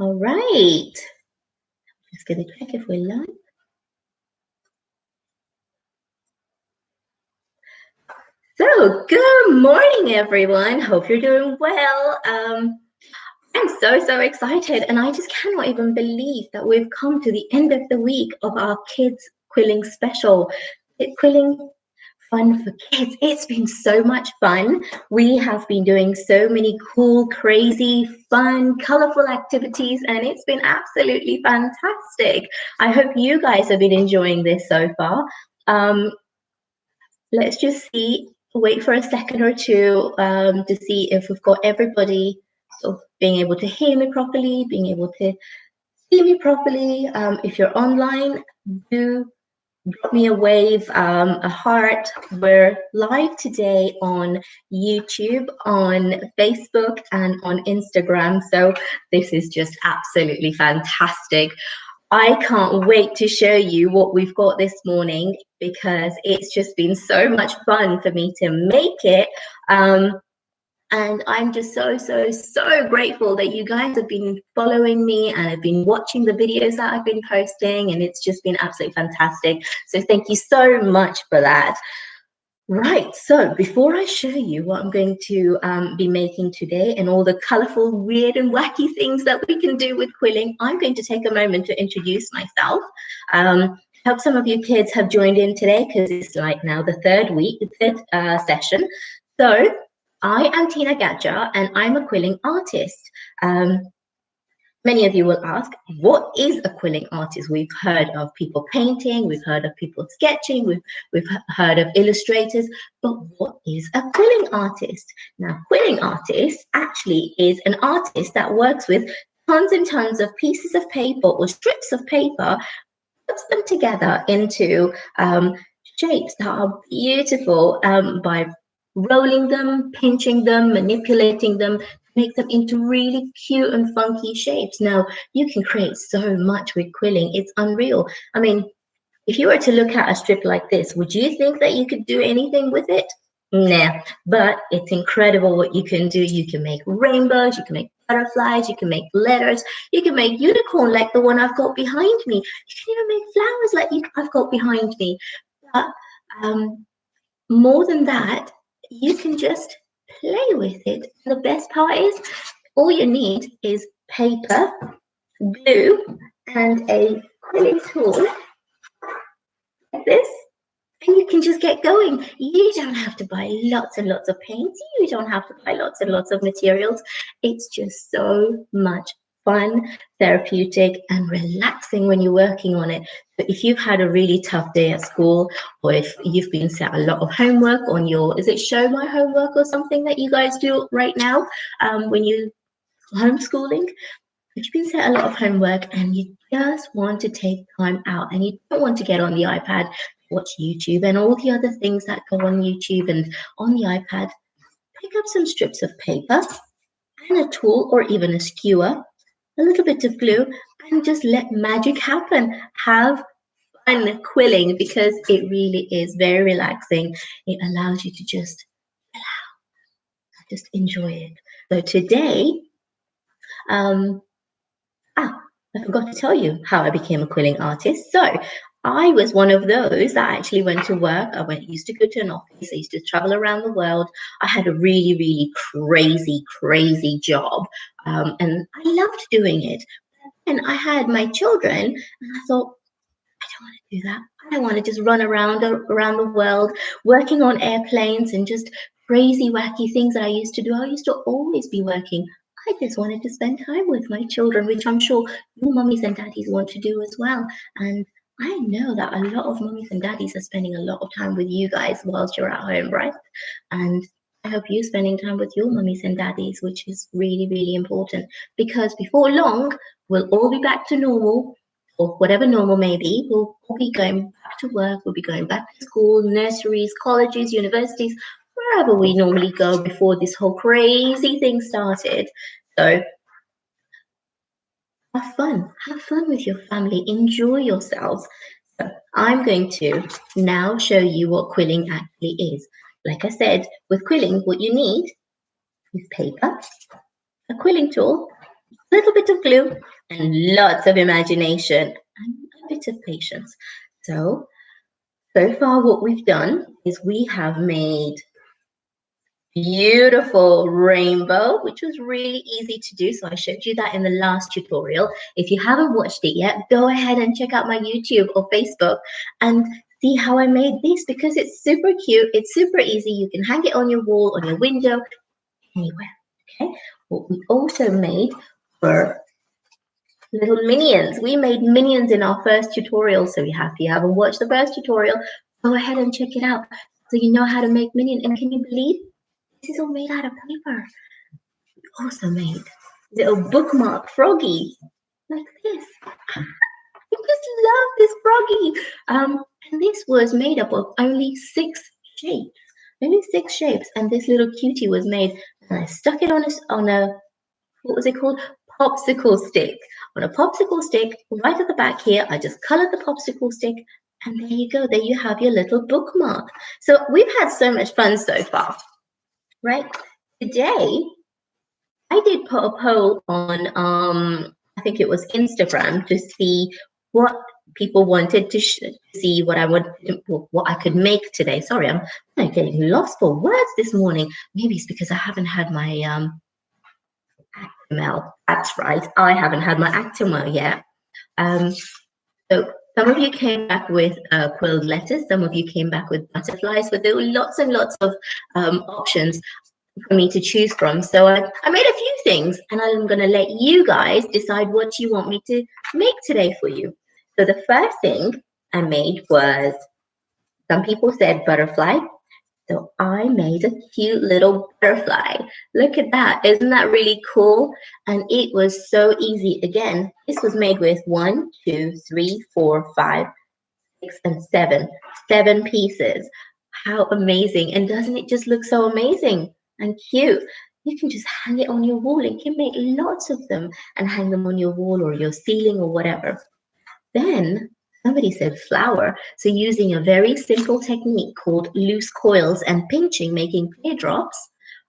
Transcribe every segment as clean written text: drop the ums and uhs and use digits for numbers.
All right. Just going to check if we're live. So, good morning, everyone. Hope you're doing well. I'm so excited, and I just cannot even believe that we've come to the end of the week of our kids quilling special. Quilling fun for kids. It's been so much fun. We have been doing so many cool, crazy, fun, colorful activities, and it's been absolutely fantastic. I hope you guys have been enjoying this so far. Let's just wait for a second or two to see if we've got everybody sort of being able to hear me properly, being able to see me properly. If you're online, do drop me a wave, a heart. We're live today on YouTube, on Facebook, and on Instagram. So this is just absolutely fantastic. I can't wait to show you what we've got this morning because it's just been so much fun for me to make it. And I'm just so grateful that you guys have been following me and have been watching the videos that I've been posting, and it's just been absolutely fantastic. So thank you so much for that. Right, so before I show you what I'm going to be making today and all the colorful, weird and wacky things that we can do with quilling, I'm going to take a moment to introduce myself. Hope some of you kids have joined in today because it's like now the third session. So I am Tina Gajjar and I'm a quilling artist. Many of you will ask, what is a quilling artist? We've heard of people painting, we've heard of people sketching, we've heard of illustrators, but what is a quilling artist? Now, quilling artist actually is an artist that works with tons and tons of pieces of paper or strips of paper, puts them together into shapes that are beautiful by rolling them, pinching them, manipulating them, make them into really cute and funky shapes. Now, you can create so much with quilling. It's unreal. I mean, if you were to look at a strip like this, would you think that you could do anything with it? Nah, but it's incredible what you can do. You can make rainbows, you can make butterflies, you can make letters, you can make unicorn like the one I've got behind me. You can even make flowers like I've got behind me. But more than that, you can just play with it. The best part is all you need is paper, glue, and a quilling tool like this, and you can just get going. You don't have to buy lots and lots of paints. You don't have to buy lots and lots of materials. It's just so much fun, therapeutic, and relaxing when you're working on it. So if you've had a really tough day at school, or if you've been set a lot of homework on your, is it show my homework or something that you guys do right now when you homeschooling? If you've been set a lot of homework and you just want to take time out and you don't want to get on the iPad, watch YouTube and all the other things that go on YouTube and on the iPad, pick up some strips of paper and a tool or even a skewer, a little bit of glue, and just let magic happen. Have fun quilling because it really is very relaxing. It allows you to just enjoy it. So today, I forgot to tell you how I became a quilling artist. So I was one of those that actually went to work. Used to go to an office. I used to travel around the world. I had a really crazy job, and I loved doing it. And I had my children, and I thought, I don't want to do that. I want to just run around the world, working on airplanes and just crazy, wacky things that I used to do. I used to always be working. I just wanted to spend time with my children, which I'm sure your mummies and daddies want to do as well. And I know that a lot of mummies and daddies are spending a lot of time with you guys whilst you're at home, right? And I hope you're spending time with your mummies and daddies, which is really important, because before long, we'll all be back to normal, or whatever normal may be. We'll be going back to work, we'll be going back to school, nurseries, colleges, universities, wherever we normally go before this whole crazy thing started. So have fun with your family, enjoy yourselves. So I'm going to now show you what quilling actually is. Like I said, with quilling, what you need is paper, a quilling tool, little bit of glue, and lots of imagination and a bit of patience. So far what we've done is we have made beautiful rainbow, which was really easy to do. So I showed you that in the last tutorial. If you haven't watched it yet, go ahead and check out my YouTube or Facebook and see how I made this, because it's super cute. It's super easy. You can hang it on your wall, on your window, anywhere. Okay. What we also made were little minions. We made minions in our first tutorial. So if you haven't watched the first tutorial, go ahead and check it out so you know how to make minions. And can you believe this is all made out of paper? We also made little bookmark froggies like this. I just love this froggy. And this was made up of only 6 shapes. Only 6 shapes. And this little cutie was made, and I stuck it on a what was it called? Popsicle stick. On a popsicle stick, right at the back here, I just colored the popsicle stick, and there you go. There you have your little bookmark. So we've had so much fun so far, right? Today, I did put a poll on, I think it was Instagram, to see what people wanted to see what I could make today. Sorry, I'm getting lost for words this morning. Maybe it's because I haven't had my Actimel. That's right. I haven't had my Actimel yet. So some of you came back with quilled letters. Some of you came back with butterflies. But there were lots and lots of options for me to choose from. So I made a few things, and I'm going to let you guys decide what you want me to make today for you. So the first thing I made was, some people said butterfly. So I made a cute little butterfly. Look at that. Isn't that really cool? And it was so easy. Again, this was made with 1, 2, 3, 4, 5, 6, and 7. 7 pieces. How amazing. And doesn't it just look so amazing and cute? You can just hang it on your wall. You can make lots of them and hang them on your wall or your ceiling or whatever. Then somebody said flower. So using a very simple technique called loose coils and pinching, making teardrops,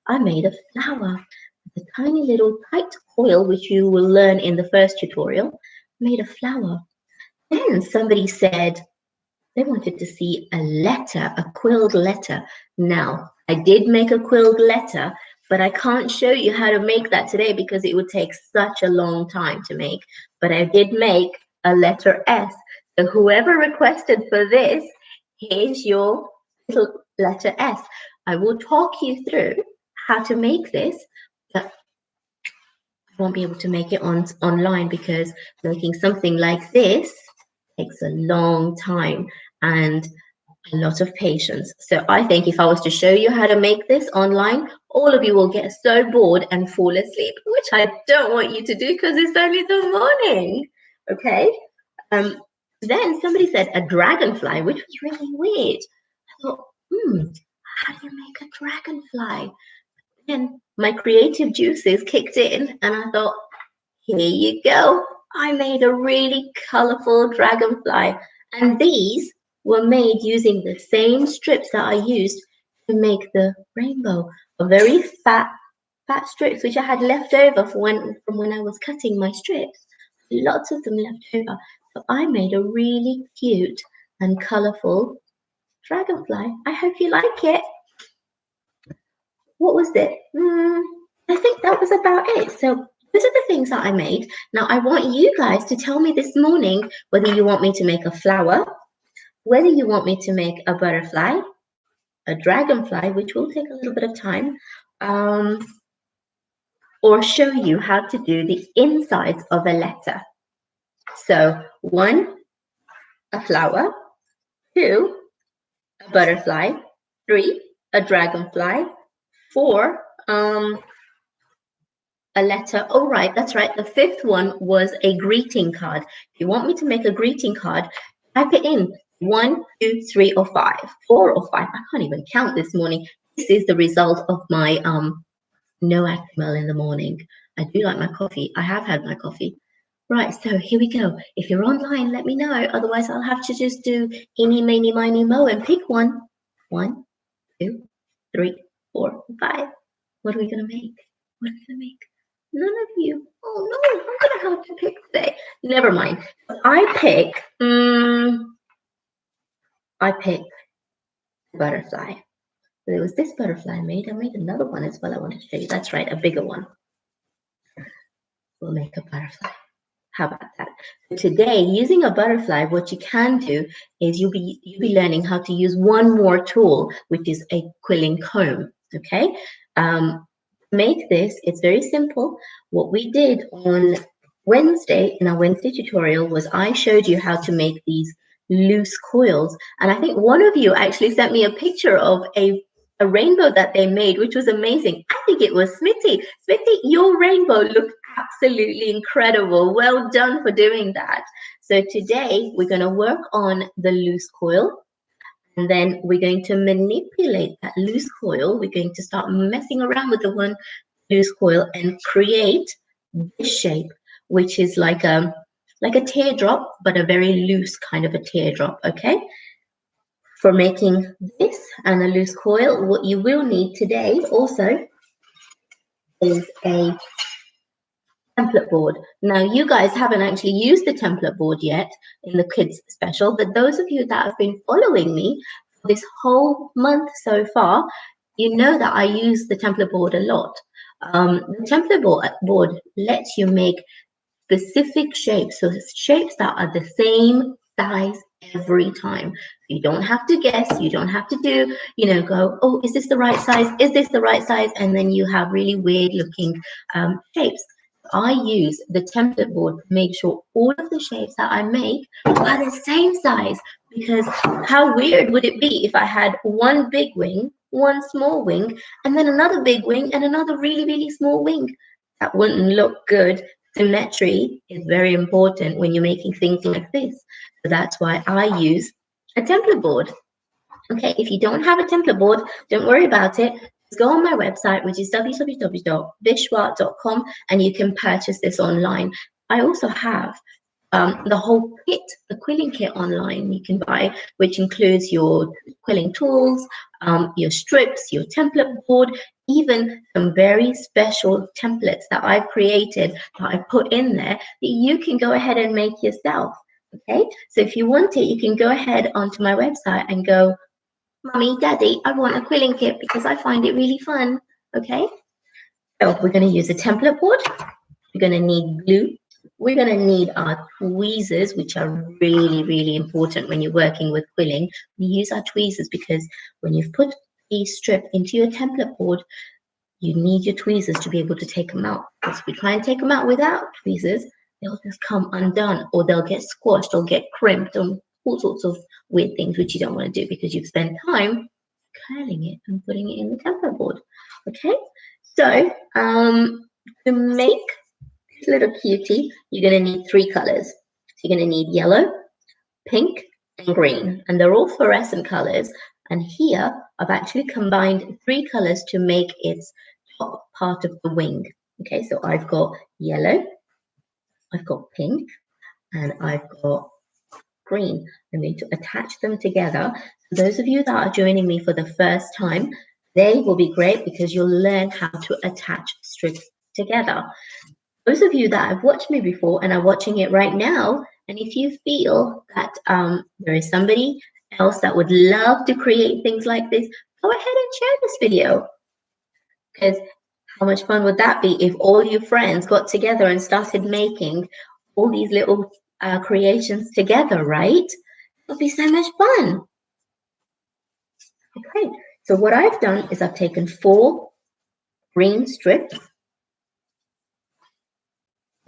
I made a flower with a tiny little tight coil, which you will learn in the first tutorial. Made a flower. Then somebody said they wanted to see a letter, a quilled letter. Now, I did make a quilled letter, but I can't show you how to make that today because it would take such a long time to make. But I did make a letter S. So whoever requested for this, here's your little letter S. I will talk you through how to make this, but I won't be able to make it online because making something like this takes a long time and a lot of patience. So I think if I was to show you how to make this online, all of you will get so bored and fall asleep, which I don't want you to do because it's only the morning. Okay. Then somebody said a dragonfly, which was really weird. I thought, how do you make a dragonfly? Then my creative juices kicked in, and I thought, here you go. I made a really colorful dragonfly, and these were made using the same strips that I used to make the rainbow. A very fat strips which I had left over from when I was cutting my strips. Lots of them left over. So I made a really cute and colorful dragonfly. I hope you like it. What was it? I think that was about it. So those are the things that I made. Now I want you guys to tell me this morning whether you want me to make a flower, whether you want me to make a butterfly, a dragonfly, which will take a little bit of time, or show you how to do the insides of a letter. So 1, a flower, 2, a butterfly, 3, a dragonfly, 4, a letter. Oh, right, that's right. The 5th one was a greeting card. If you want me to make a greeting card, type it in 1, 2, 3, or 5, 4 or 5. I can't even count this morning. This is the result of my no Actimel in the morning. I do like my coffee. I have had my coffee. Right, so here we go. If you're online, let me know. Otherwise, I'll have to just do eeny, meeny, miny, mo and pick one. 1, 2, 3, 4, 5. What are we going to make? What are we going to make? None of you. Oh no, I'm gonna have to pick today. Never mind. I pick. I pick butterfly. There was this butterfly I made. I made another one as well. I want to show you. That's right, a bigger one. We'll make a butterfly. How about that? So today, using a butterfly, what you can do is you'll be learning how to use one more tool, which is a quilling comb. Okay. Make this. It's very simple. What we did on Wednesday in our Wednesday tutorial was I showed you how to make these loose coils, and I think one of you actually sent me a picture of a rainbow that they made, which was amazing. I think it was Smitty. Smitty, your rainbow looked absolutely incredible. Well done for doing that. So today we're going to work on the loose coil, and then we're going to manipulate that loose coil. We're going to start messing around with the one loose coil and create this shape, which is like a teardrop, but a very loose kind of a teardrop. Okay. For making this and a loose coil, what you will need today also is a template board. Now, you guys haven't actually used the template board yet in the kids special, but those of you that have been following me for this whole month so far, you know that I use the template board a lot. The template board lets you make specific shapes, so shapes that are the same size every time. You don't have to guess, you don't have to do, go, oh, is this the right size? Is this the right size? And then you have really weird looking shapes. I use the template board to make sure all of the shapes that I make are the same size, because how weird would it be if I had one big wing, one small wing, and then another big wing and another really, really small wing? That wouldn't look good. Symmetry is very important when you're making things like this. So that's why I use a template board. Okay, if you don't have a template board, don't worry about it. Just go on my website, which is www.bishwa.com, and you can purchase this online. I also have the whole kit, the quilling kit online you can buy, which includes your quilling tools, your strips, your template board, even some very special templates that I've created that I put in there that you can go ahead and make yourself. Okay, so if you want it, you can go ahead onto my website and go, Mummy, Daddy, I want a quilling kit because I find it really fun. Okay, so we're going to use a template board. We're going to need glue. We're going to need our tweezers, which are really, really important when you're working with quilling. We use our tweezers because when you've put a strip into your template board, you need your tweezers to be able to take them out. Because if we try and take them out without tweezers, they'll just come undone, or they'll get squashed or get crimped, or all sorts of weird things which you don't want to do because you've spent time curling it and putting it in the template board. Okay, so to make this little cutie, you're going to need 3 colors. So you're going to need yellow, pink, and green, and they're all fluorescent colors. And here I've actually combined 3 colors to make its top part of the wing. Okay, so I've got yellow, I've got pink, and I've got green. I'm going to attach them together. So those of you that are joining me for the first time, they will be great because you'll learn how to attach strips together. Those of you that have watched me before and are watching it right now, and if you feel that there is somebody else that would love to create things like this, go ahead and share this video. Because how much fun would that be if all your friends got together and started making all these little creations together, right? It would be so much fun. Okay, so what I've done is I've taken 4 green strips,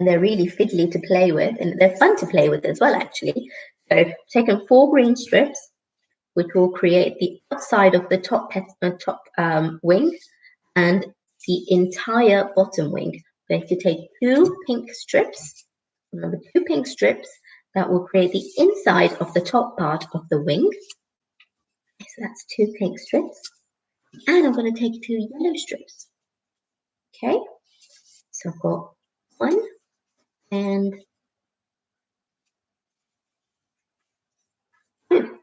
and they're really fiddly to play with, and they're fun to play with as well, actually. So I've taken 4 green strips, which will create the outside of the top wing and the entire bottom wing. I'm going to take 2 pink strips, remember 2 pink strips, that will create the inside of the top part of the wing. So that's 2 pink strips. And I'm going to take 2 yellow strips. Okay, so I've got 1 and 2.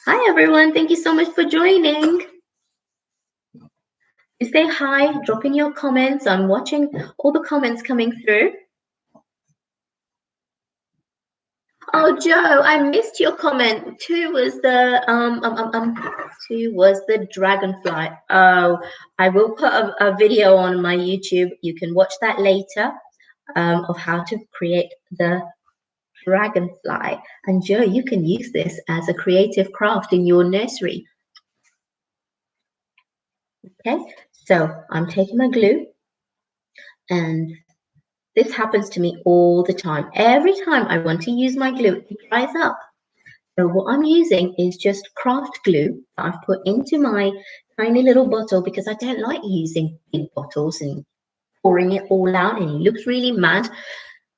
Hi everyone, thank you so much for joining. Say hi, drop in your comments. I'm watching all the comments coming through. Oh, Joe, I missed your comment. Two was the dragonfly. Oh, I will put a video on my YouTube. You can watch that later of how to create the dragonfly. And Joe, you can use this as a creative craft in your nursery. Okay, so I'm taking my glue, and this happens to me all the time. Every time I want to use my glue, it dries up. So what I'm using is just craft glue that I've put into my tiny little bottle because I don't like using big bottles and pouring it all out, and it looks really mad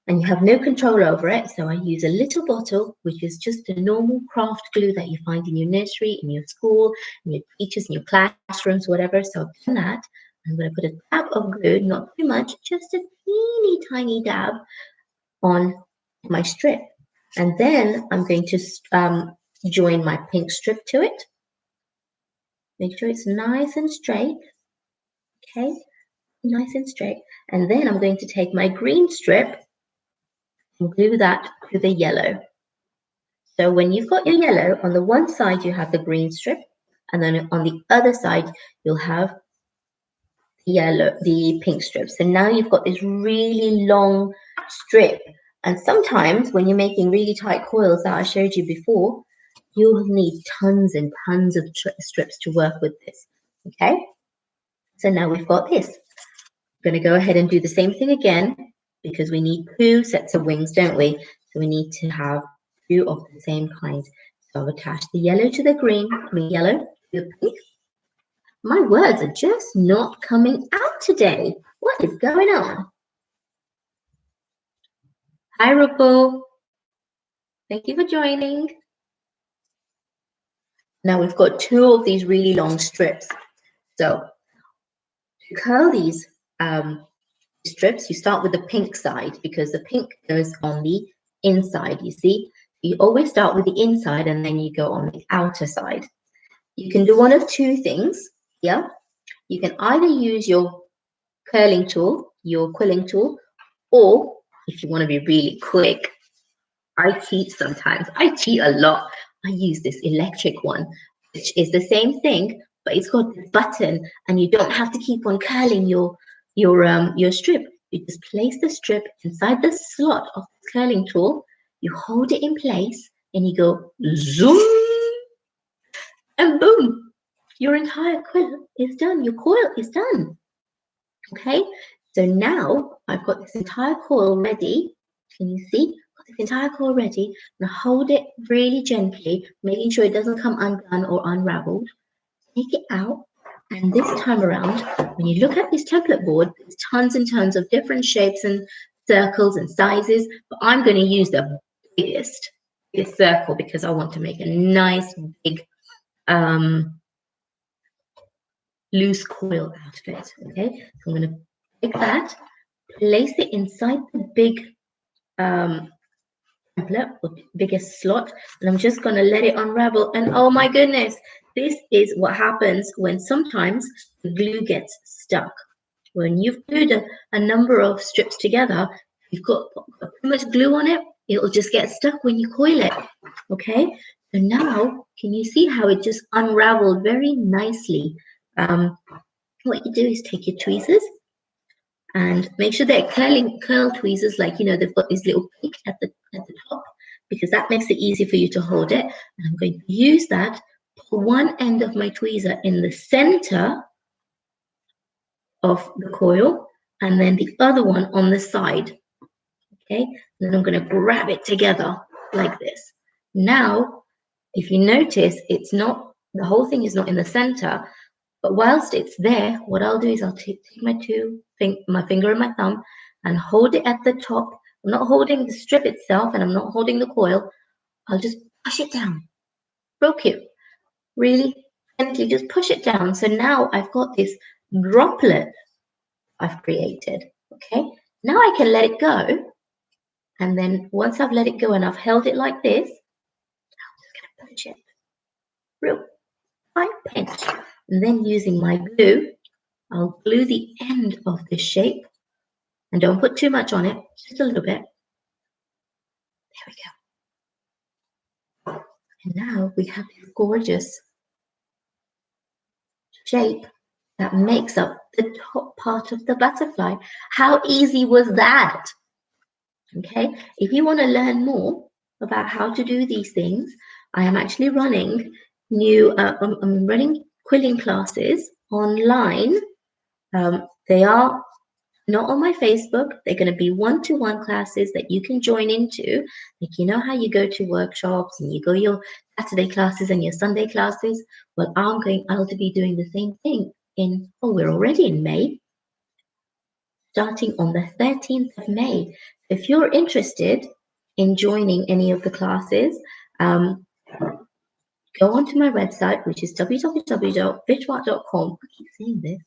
and you have no control over it. So I use a little bottle, which is just a normal craft glue that you find in your nursery, in your school, in your teachers, in your classrooms, whatever. So I've done that. I'm going to put a dab of glue, not too much, just a teeny tiny dab on my strip. And then I'm going to join my pink strip to it. Make sure it's nice and straight. Okay, nice and straight. And then I'm going to take my green strip and glue that to the yellow. So when you've got your yellow, on the one side you have the green strip, and then on the other side you'll have the pink strip. So now you've got this really long strip. And sometimes when you're making really tight coils that I showed you before, you'll need tons and tons of strips to work with this. Okay, so now we've got this. I'm going to go ahead and do the same thing again because we need 2 sets of wings, don't we? So we need to have 2 of the same kind. So I'll attach the yellow to the green, yellow to the pink. My words are just not coming out today. What is going on? Hi, Rupal. Thank you for joining. Now we've got 2 of these really long strips. So to curl these strips, you start with the pink side because the pink goes on the inside, you see. You always start with the inside and then you go on the outer side. You can do one of 2 things here. You can either use your curling tool, your quilling tool, or if you want to be really quick, I cheat sometimes. I cheat a lot. I use this electric one, which is the same thing, but it's got a button, and you don't have to keep on curling your strip. You just place the strip inside the slot of the curling tool. You hold it in place, and you go zoom, and boom, your entire quill is done. Your coil is done. Okay, so now I've got this entire coil ready. Can you see? Got this entire coil ready. Now hold it really gently, making sure it doesn't come undone or unraveled. Take it out, and this time around, when you look at this template board, there's tons and tons of different shapes and circles and sizes, but I'm going to use the biggest circle because I want to make a nice big loose coil out of it. Okay, so I'm going to take that, place it inside the big template or biggest slot, and I'm just going to let it unravel. And oh my goodness, this is what happens when sometimes the glue gets stuck. When you've glued a number of strips together, you've got too much glue on it, it'll just get stuck when you coil it. Okay, so now can you see how it just unraveled very nicely? What you do is take your tweezers and make sure they're curl tweezers, like, you know, they've got this little peak at the top, because that makes it easy for you to hold it. And I'm going to use that, put one end of my tweezer in the center of the coil and then the other one on the side. Okay, and then I'm going to grab it together like this. Now, if you notice, it's not, the whole thing is not in the center, but whilst it's there, what I'll do is I'll take my my finger and my thumb and hold it at the top. I'm not holding the strip itself and I'm not holding the coil. I'll just push it down. Real cute. Really gently just push it down. So now I've got this droplet I've created. Okay. Now I can let it go. And then once I've let it go and I've held it like this, I'm just going to pinch it. Real tight pinch. And then using my glue, I'll glue the end of this shape, and don't put too much on it, just a little bit. There we go. And now we have this gorgeous shape that makes up the top part of the butterfly. How easy was that? Okay, if you want to learn more about how to do these things, I am actually running I'm running quilling classes online. They are not on my Facebook. They're going to be one-to-one classes that you can join into. Like, you know how you go to workshops and you go your Saturday classes and your Sunday classes? Well, I'll be doing the same thing we're already in May, starting on the 13th of May. If you're interested in joining any of the classes, go onto my website, which is www.fishwat.com. I keep saying this,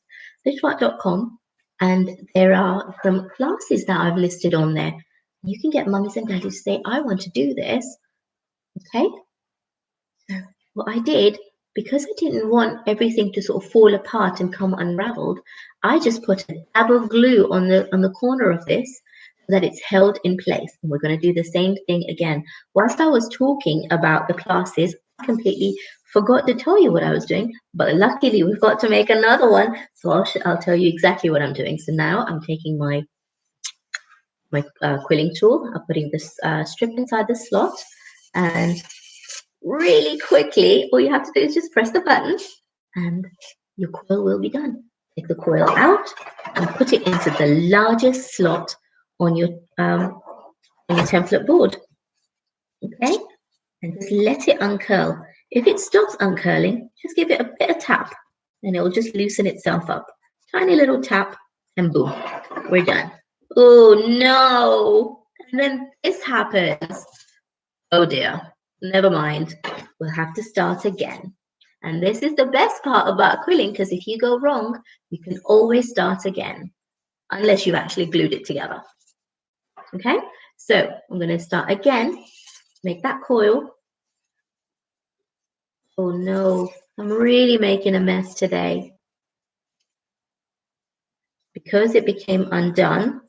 fishwat.com, and there are some classes that I've listed on there. You can get mummies and daddies to say, I want to do this. Okay? So what I did, because I didn't want everything to sort of fall apart and come unraveled, I just put a dab of glue on the corner of this so that it's held in place. And we're going to do the same thing again. Whilst I was talking about the classes, I completely forgot to tell you what I was doing, but luckily we've got to make another one, so I'll tell you exactly what I'm doing. So now I'm taking my quilling tool, I'm putting this strip inside the slot, and really quickly, all you have to do is just press the button and your quill will be done. Take the quill out and put it into the largest slot on your template board. Okay? And just let it uncurl. If it stops uncurling, just give it a bit of tap and it will just loosen itself up. Tiny little tap and boom, we're done. Oh no! And then this happens. Oh dear, never mind. We'll have to start again. And this is the best part about quilling, because if you go wrong, you can always start again, unless you've actually glued it together. Okay, so I'm going to start again, make that coil. Oh no, I'm really making a mess today. Because it became undone,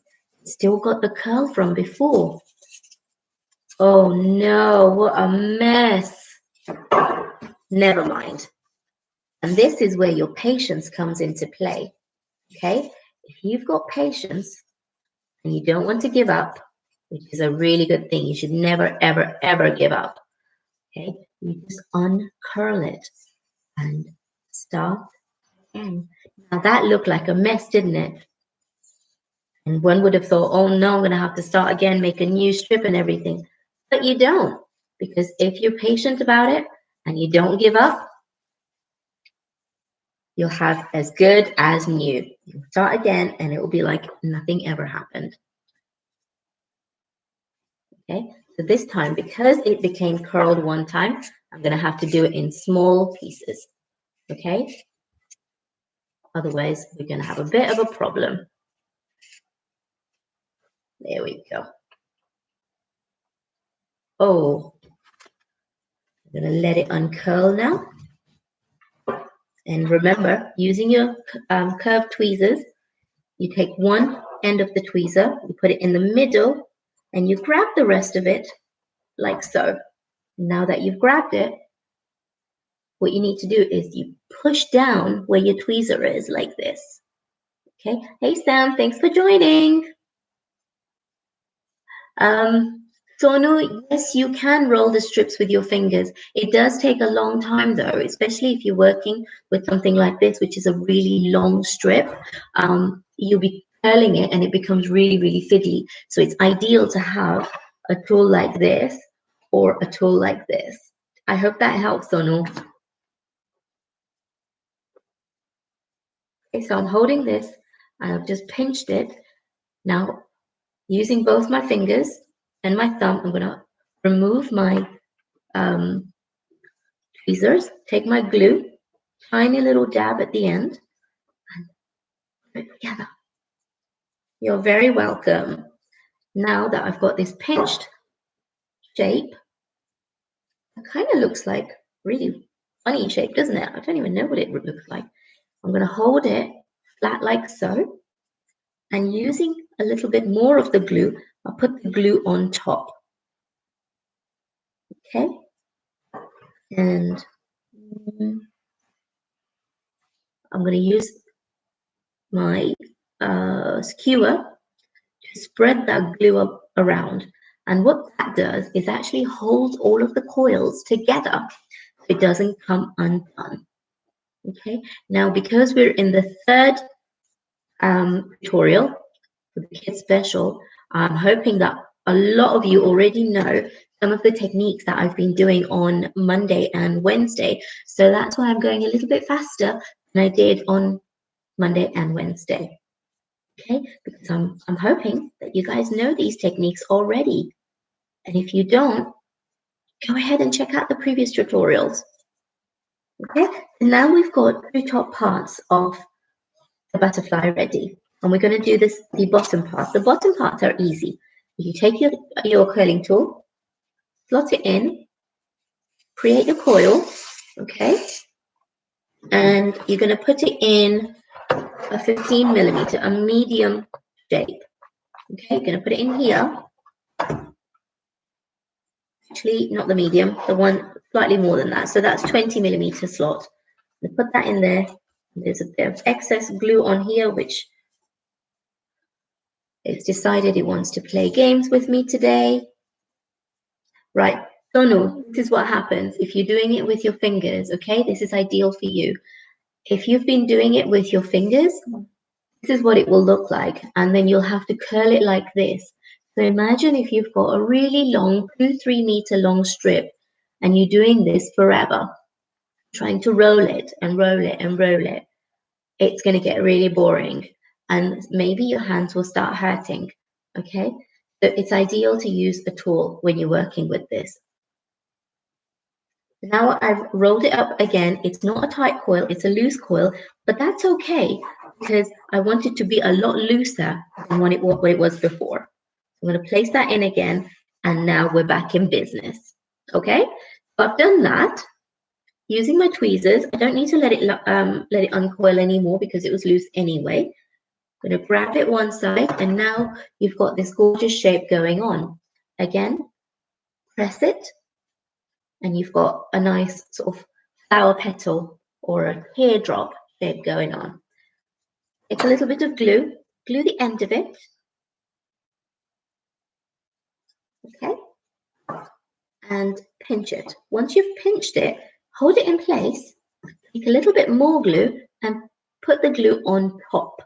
it's still got the curl from before. Oh no, what a mess. Never mind. And this is where your patience comes into play, okay? If you've got patience and you don't want to give up, which is a really good thing, you should never, ever, ever give up, okay? You just uncurl it and start again. Now that looked like a mess, didn't it? And one would have thought, oh no, I'm going to have to start again, make a new strip and everything. But you don't, because if you're patient about it and you don't give up, you'll have as good as new. You'll start again and it will be like nothing ever happened. Okay, so this time, because it became curled one time, I'm going to have to do it in small pieces. Okay, otherwise we're going to have a bit of a problem. There we go. Oh, I'm going to let it uncurl now. And remember, using your curved tweezers, you take one end of the tweezer, you put it in the middle, and you grab the rest of it like so. Now that you've grabbed it, what you need to do is you push down where your tweezer is like this. Okay. Hey, Sam, thanks for joining. Sonu, yes, you can roll the strips with your fingers. It does take a long time though, especially if you're working with something like this, which is a really long strip. You'll be curling it and it becomes really, really fiddly. So it's ideal to have a tool like this or a tool like this. I hope that helps, Sonu. Okay, so I'm holding this and I've just pinched it. Now, using both my fingers and my thumb, I'm going to remove my tweezers, take my glue, tiny little dab at the end, and put it together. You're very welcome. Now that I've got this pinched shape, it kind of looks like really funny shape, doesn't it? I don't even know what it looks like. I'm going to hold it flat like so. And using a little bit more of the glue, I'll put the glue on top. Okay. And I'm going to use my skewer to spread that glue up around. And what that does is actually holds all of the coils together so it doesn't come undone. Okay, now because we're in the third tutorial for the kids special, I'm hoping that a lot of you already know some of the techniques that I've been doing on Monday and Wednesday. So that's why I'm going a little bit faster than I did on Monday and Wednesday. Okay, because I'm hoping that you guys know these techniques already. And if you don't, go ahead and check out the previous tutorials. Okay, and now we've got the top parts of the butterfly ready. And we're going to do this, the bottom parts. The bottom parts are easy. You take your curling tool, slot it in, create your coil, okay? And you're going to put it in a 15 millimeter, a medium shape. Okay, you're going to put it in here. Actually, not the medium, the one slightly more than that. So that's 20 millimeter slot. I'm going to put that in there. There's a bit of excess glue on here, which it's decided it wants to play games with me today. Right, Sonu, this is what happens if you're doing it with your fingers, okay? This is ideal for you. If you've been doing it with your fingers, this is what it will look like. And then you'll have to curl it like this. So imagine if you've got a really long, 2-3 meter long strip, and you're doing this forever, trying to roll it and roll it and roll it. It's going to get really boring. And maybe your hands will start hurting, okay? So it's ideal to use a tool when you're working with this. Now I've rolled it up again. It's not a tight coil, it's a loose coil, but that's okay because I want it to be a lot looser than what it was before. I'm going to place that in again, and now we're back in business. Okay, so I've done that. Using my tweezers, I don't need to let it uncoil anymore because it was loose anyway. I'm going to grab it one side, and now you've got this gorgeous shape going on. Again, press it, and you've got a nice sort of flower petal or a teardrop shape going on. Take a little bit of glue, glue the end of it. Okay, and pinch it. Once you've pinched it, hold it in place, take a little bit more glue and put the glue on top.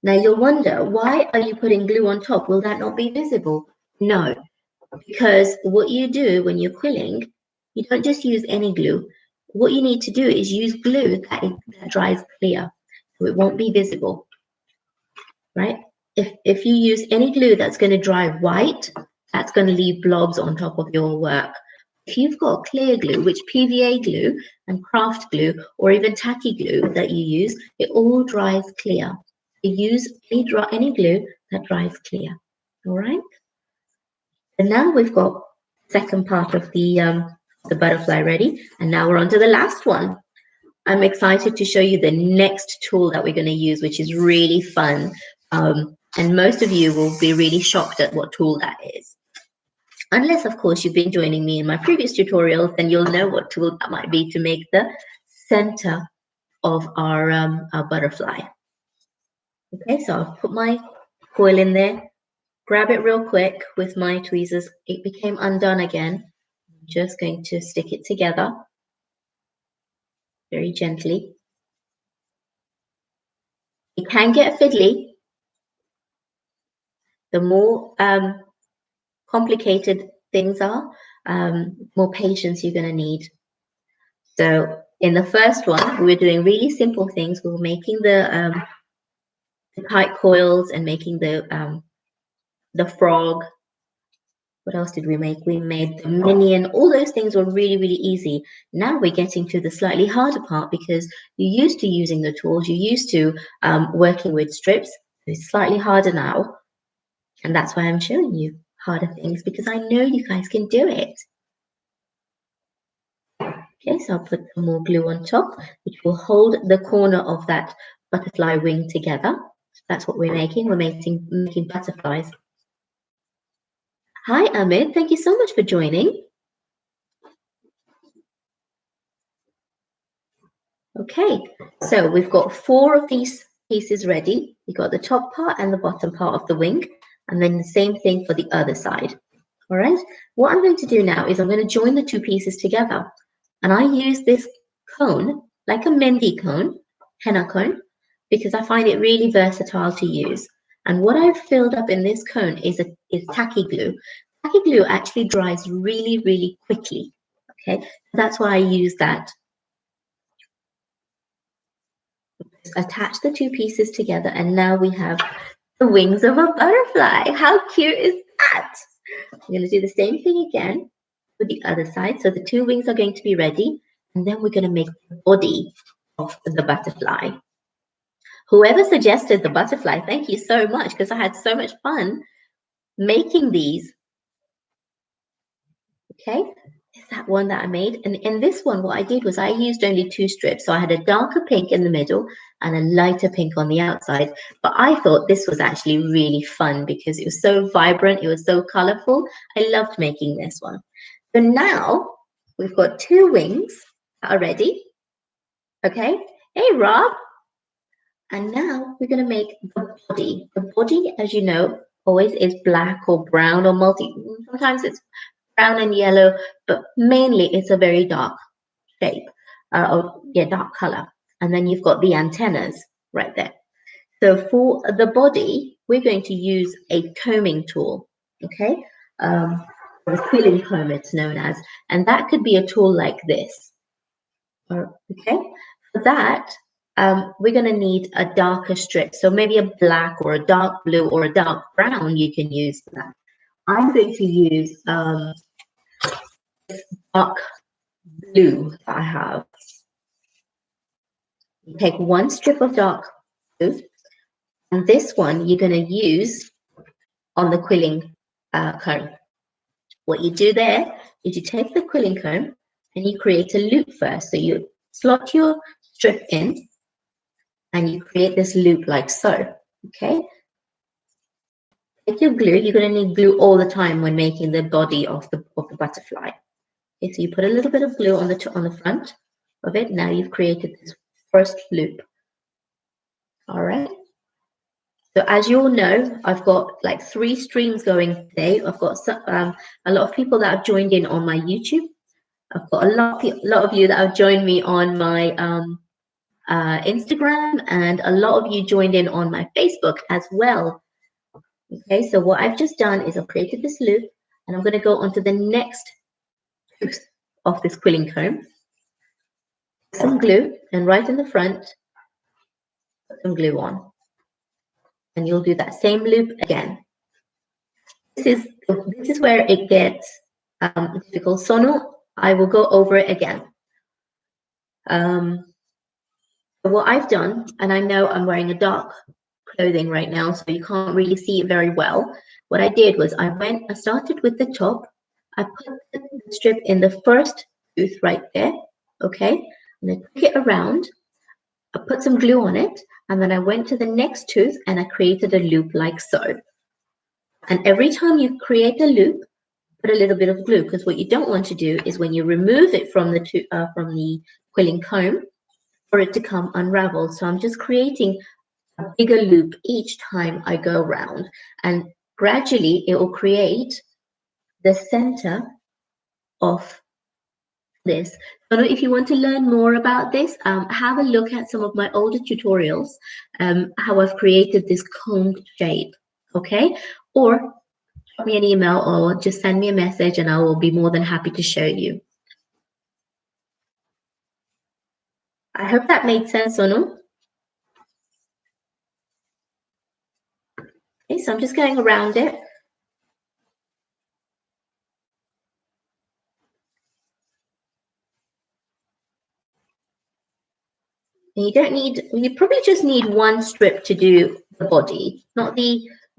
Now you'll wonder, why are you putting glue on top? Will that not be visible? No, because what you do when you're quilling, you don't just use any glue. What you need to do is use glue that dries clear, so it won't be visible, right? If you use any glue that's going to dry white, that's going to leave blobs on top of your work. If you've got clear glue, which PVA glue and craft glue or even tacky glue that you use, it all dries clear. So use any glue that dries clear, all right? And now we've got the second part of the butterfly ready, and now we're on to the last one. I'm excited to show you the next tool that we're going to use, which is really fun. And most of you will be really shocked at what tool that is. Unless, of course, you've been joining me in my previous tutorials, then you'll know what tool that might be to make the center of our butterfly. Okay, so I've put my coil in there, grab it real quick with my tweezers. It became undone again. I'm just going to stick it together very gently. It can get fiddly. The more complicated things are, more patience you're going to need. So in the first one, we were doing really simple things. We were making the tight coils and making the frog. What else did we make? We made the minion. All those things were really, really easy. Now we're getting to the slightly harder part because you're used to using the tools. You're used to working with strips. It's slightly harder now. And that's why I'm showing you harder things, because I know you guys can do it. Okay, so I'll put some more glue on top, which will hold the corner of that butterfly wing together. That's what we're making. We're making butterflies. Hi, Amit. Thank you so much for joining. Okay, so we've got 4 of these pieces ready. You've got the top part and the bottom part of the wing, and then the same thing for the other side. All right, what I'm going to do now is I'm going to join the 2 pieces together. And I use this cone, like a mehndi cone, henna cone, because I find it really versatile to use. And what I've filled up in this cone is tacky glue. Tacky glue actually dries really, really quickly. Okay, that's why I use that. Attach the 2 pieces together, and now we have the wings of a butterfly. How cute is that? I'm going to do the same thing again with the other side. So the 2 wings are going to be ready, and then we're going to make the body of the butterfly. Whoever suggested the butterfly, thank you so much, because I had so much fun making these. Okay, is that one that I made? And in this one, what I did was I used only 2 strips. So I had a darker pink in the middle and a lighter pink on the outside. But I thought this was actually really fun because it was so vibrant, it was so colorful. I loved making this one. So now we've got 2 wings that are ready. Okay, hey Rob. And now we're going to make the body. The body, as you know, always is black or brown or sometimes it's brown and yellow, but mainly it's a very dark shape, dark color. And then you've got the antennas right there. So for the body, we're going to use a combing tool, okay? The quilling comb, it's known as, and that could be a tool like this. Okay, for that, we're going to need a darker strip. So maybe a black or a dark blue or a dark brown you can use for that. I'm going to use dark blue that I have. You take 1 strip of dark blue, and this one you're going to use on the quilling comb. What you do there is you take the quilling comb and you create a loop first. So you slot your strip in and you create this loop like so, okay? Take your glue. You're going to need glue all the time when making the body of the butterfly. Okay, so you put a little bit of glue on the front of it. Now you've created this first loop. All right. So as you all know, I've got like 3 streams going today. I've got a lot of people that have joined in on my YouTube. I've got a lot of you that have joined me on my Instagram, and a lot of you joined in on my Facebook as well. Okay, so what I've just done is I've created this loop, and I'm going to go on to the next tooth of this quilling comb. Some glue, and right in the front, put some glue on. And you'll do that same loop again. This is where it gets difficult. Sonu, I will go over it again. What I've done, and I know I'm wearing a dark clothing right now, so you can't really see it very well. What I did was I started with the top. I put the strip in the first tooth right there, okay? And I took it around. I put some glue on it, and then I went to the next tooth and I created a loop like so. And every time you create a loop, put a little bit of glue, because what you don't want to do is when you remove it from the quilling comb, for it to come unraveled. So I'm just creating a bigger loop each time I go around, and gradually it will create the center of this. So if you want to learn more about this, have a look at some of my older tutorials, how I've created this combed shape, okay? Or drop me an email or just send me a message and I will be more than happy to show you. I hope that made sense, Sonu. Okay, so I'm just going around it. And you probably just need 1 strip to do the body, not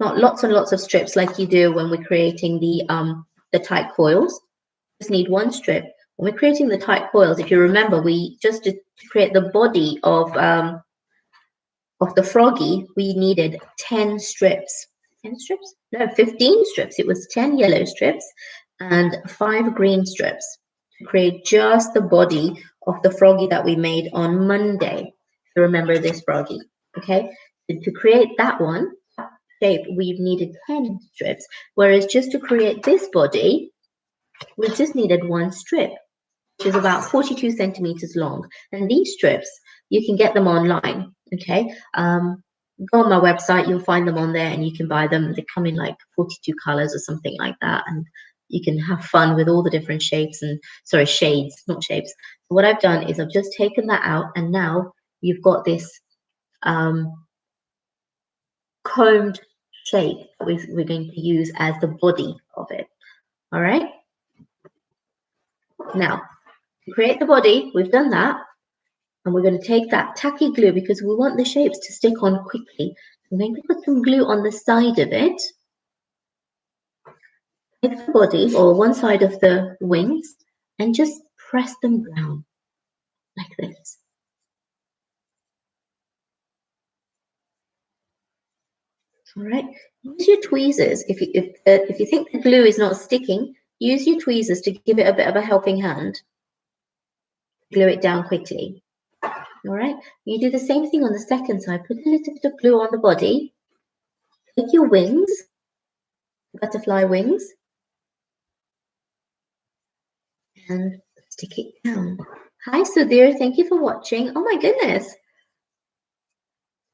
lots and lots of strips like you do when we're creating the tight coils. Just need 1 strip. When we're creating the tight coils, if you remember, we just to create the body of of the froggy, we needed 10 strips. 10 strips? No, 15 strips. It was 10 yellow strips and 5 green strips to create just the body of the froggy that we made on Monday. So remember this froggy, okay? So to create that one shape, we've needed 10 strips, whereas just to create this body, we just needed 1 strip, which is about 42 centimeters long. And these strips, you can get them online, okay? Go on my website, you'll find them on there and you can buy them. They come in like 42 colors or something like that. And you can have fun with all the different shapes and, sorry, shades, not shapes. So what I've done is I've just taken that out and now you've got this combed shape that we're going to use as the body of it, all right? Now, to create the body, we've done that. And we're going to take that tacky glue because we want the shapes to stick on quickly. I'm going to put some glue on the side of it. Take the body or one side of the wings and just press them down like this. All right. Use your tweezers. If you think the glue is not sticking, use your tweezers to give it a bit of a helping hand. Glue it down quickly. All right. You do the same thing on the second side. Put a little bit of glue on the body. Take your wings, butterfly wings, and stick it down. Hi, Sudhir. Thank you for watching. Oh my goodness.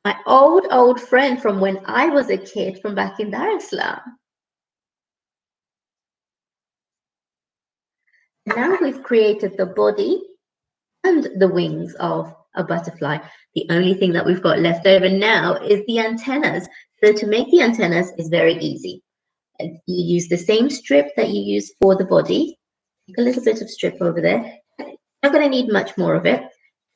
My old friend from when I was a kid from back in Dar es Salaam. Now we've created the body and the wings of a butterfly. The only thing that we've got left over now is the antennas. So to make the antennas is very easy. You use the same strip that you use for the body. Take a little bit of strip over there. You're not going to need much more of it.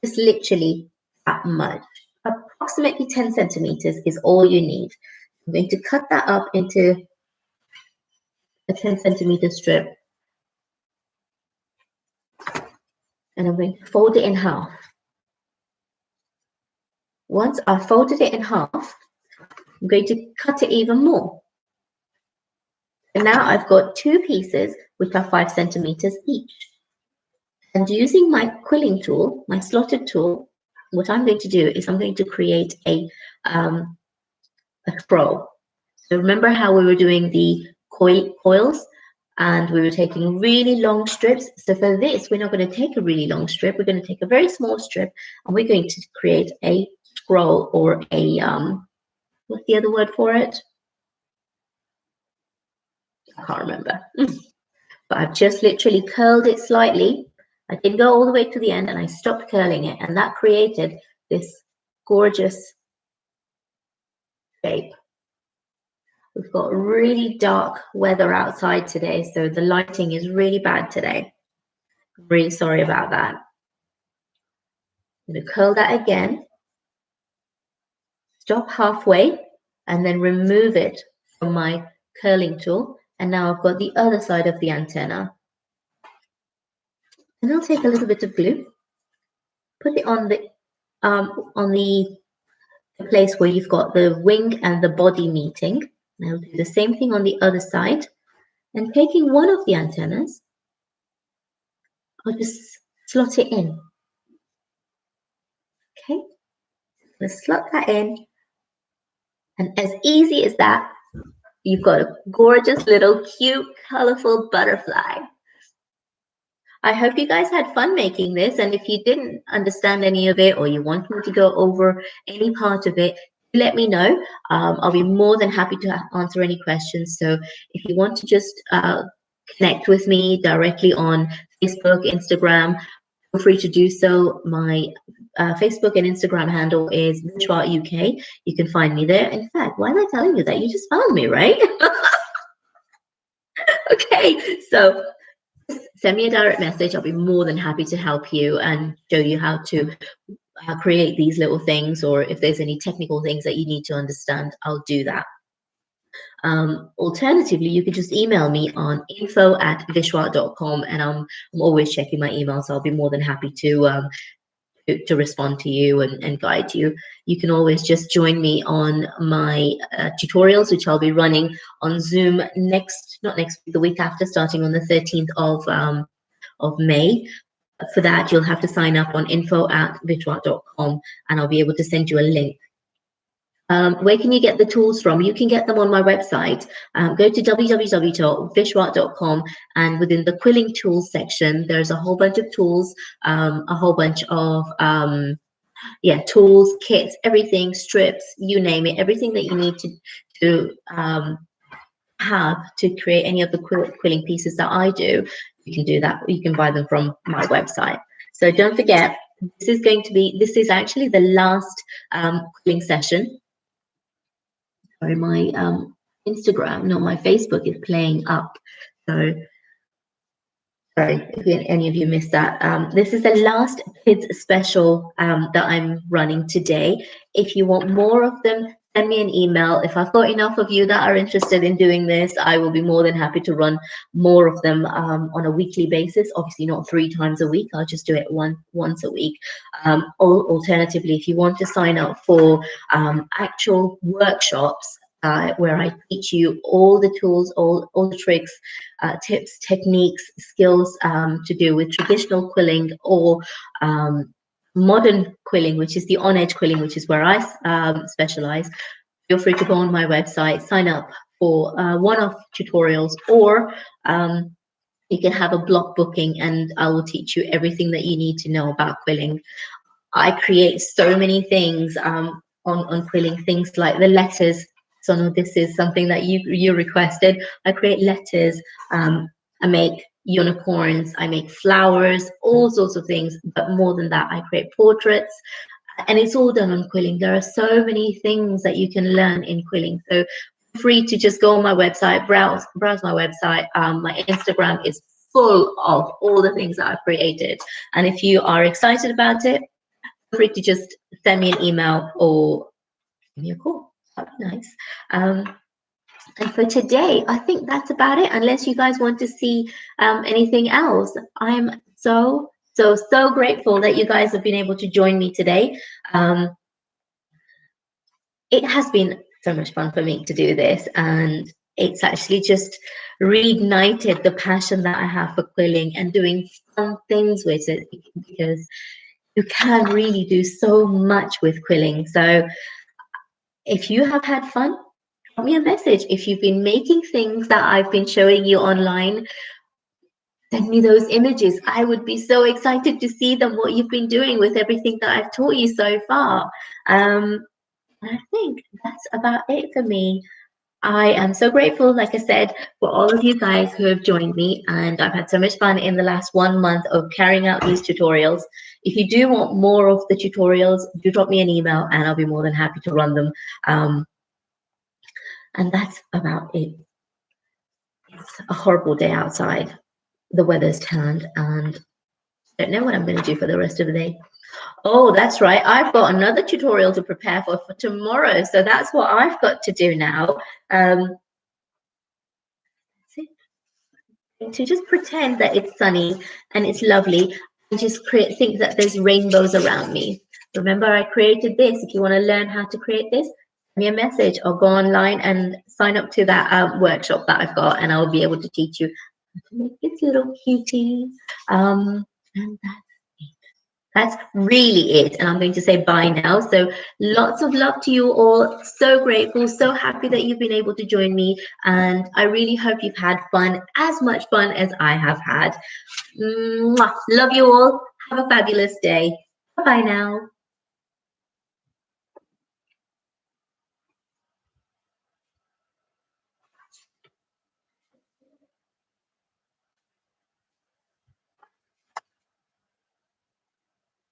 Just literally that much. Approximately 10 centimeters is all you need. I'm going to cut that up into a 10 centimeter strip. And I'm going to fold it in half. Once I've folded it in half, I'm going to cut it even more. And now I've got 2 pieces which are 5 centimeters each. And using my quilling tool, my slotted tool, what I'm going to do is I'm going to create a scroll. So remember how we were doing the coils and we were taking really long strips. So for this, we're not going to take a really long strip. We're going to take a very small strip and we're going to create a scroll or a, what's the other word for it? I can't remember. But I've just literally curled it slightly. I didn't go all the way to the end and I stopped curling it and that created this gorgeous shape. We've got really dark weather outside today, so the lighting is really bad today. I'm really sorry about that. I'm going to curl that again, stop halfway, and then remove it from my curling tool. And now I've got the other side of the antenna. And I'll take a little bit of glue, put it on the place where you've got the wing and the body meeting. Now do the same thing on the other side. And taking one of the antennas, I'll just slot it in. Okay, let's slot that in. And as easy as that, you've got a gorgeous little cute, colorful butterfly. I hope you guys had fun making this. And if you didn't understand any of it or you want me to go over any part of it, let me know. I'll be more than happy to answer any questions. So if you want to just connect with me directly on Facebook, Instagram, feel free to do so. My Facebook and Instagram handle is Vishwa UK. You can find me there. In fact, why am I telling you that? You just found me, right? Okay, so send me a direct message. I'll be more than happy to help you and show you how to create these little things, or if there's any technical things that you need to understand, I'll do that. Alternatively, you can just email me on info@vishwa.com and I'm always checking my emails. So I'll be more than happy to to respond to you and guide you. You can always just join me on my tutorials, which I'll be running on Zoom not next week, the week after, starting on the 13th of May. For that, you'll have to sign up on info@vishwa.com, and I'll be able to send you a link. Where can you get the tools from? You can get them on my website. Go to www.vishwa.com, and within the quilling tools section, there's a whole bunch of tools, a whole bunch of tools, kits, everything, strips, you name it, everything that you need to have to create any of the quilling pieces that I do. You can do that. You can buy them from my website. So don't forget, this is actually the last quilling session. Sorry, my Instagram, not my Facebook, is playing up. So sorry if any of you missed that. This is the last kids special that I'm running today. If you want more of them, send me an email. If I've got enough of you that are interested in doing this, I will be more than happy to run more of them on a weekly basis. Obviously not 3 times a week. I'll just do it once a week. Or alternatively, if you want to sign up for actual workshops, where I teach you all the tools, all the tricks, tips, techniques, skills to do with traditional quilling or modern quilling, which is the on-edge quilling, which is where I specialize. Feel free to go on my website, sign up for one-off tutorials, or you can have a block booking, and I will teach you everything that you need to know about quilling. I create so many things on quilling, things like the letters. So no, this is something that you requested. I create letters. I make unicorns. I make flowers, all sorts of things. But more than that, I create portraits, and it's all done on quilling. There are so many things that you can learn in quilling. So feel free to just go on my website, browse my website. My Instagram is full of all the things that I've created. And if you are excited about it, feel free to just send me an email or give me a call. That'd be nice. And for today, I think that's about it, unless you guys want to see anything else. I'm so grateful that you guys have been able to join me today. It has been so much fun for me to do this, and it's actually just reignited the passion that I have for quilling and doing fun things with it, because you can really do so much with quilling. So if you have had fun, drop me a message. If you've been making things that I've been showing you online, send me those images. I would be so excited to see them, what you've been doing with everything that I've taught you so far. And I think that's about it for me. I am so grateful, like I said, for all of you guys who have joined me, and I've had so much fun in the last 1 month of carrying out these tutorials. If you do want more of the tutorials, do drop me an email and I'll be more than happy to run them. And that's about it. It's a horrible day outside. The weather's turned, and I don't know what I'm going to do for the rest of the day. Oh, that's right. I've got another tutorial to prepare for tomorrow. So that's what I've got to do now. To just pretend that it's sunny and it's lovely, and just think that there's rainbows around me. Remember, I created this. If you want to learn how to create this, send me a message or go online and sign up to that workshop that I've got, and I'll be able to teach you how to make this little cutie. And that's really it. And I'm going to say bye now. So lots of love to you all. So grateful, so happy that you've been able to join me. And I really hope you've had fun, as much fun as I have had. Mwah. Love you all. Have a fabulous day. Bye now.